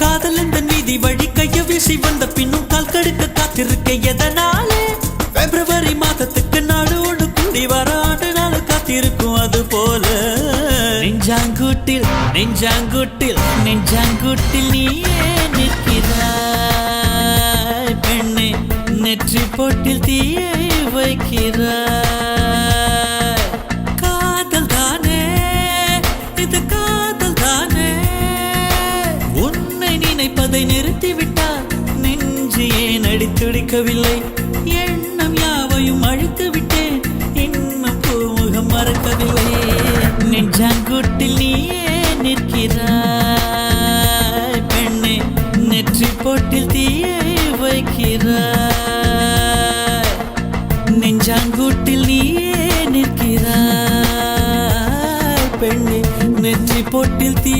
காதல் இந்த நீதி வழி கைய வீசி வந்த பின்னும் கால் கடுக்க காத்திருக்க எதனாலே பிப்ரவரி மாதத்துக்கு நாடு ஒன்று கூடி வர ஆண்டு நாள் காத்திருக்கும் அது போல நெஞ்சாங்கூட்டில் நெஞ்சாங்கூட்டில் நெஞ்சாங்கூட்டில் நீயே நிற்கிறாய் பெண்ணே நெற்றி போட்டில் தீயை வைக்கிறாய் காதல் தானே இது காதல் தானே உன்னை நினைப்பதை நிறுத்திவிட்டால் நெஞ்சு ஏன் அடித்துடிக்கவில்லை எண்ணம் யாவையும் அழித்து விட்டேன் இன்னும் பூமுகம் மறக்கவில்லை நெஞ்சாங்கூட்டில் நீயே நிற்கிறாய் பெண்ணே நெற்றி போட்டில் தீயை வைக்கிறாய் நெஞ்சாங்கூட்டில் நீயே நிற்கிறாய் பெண்ணே நெற்றி போட்டில் தீ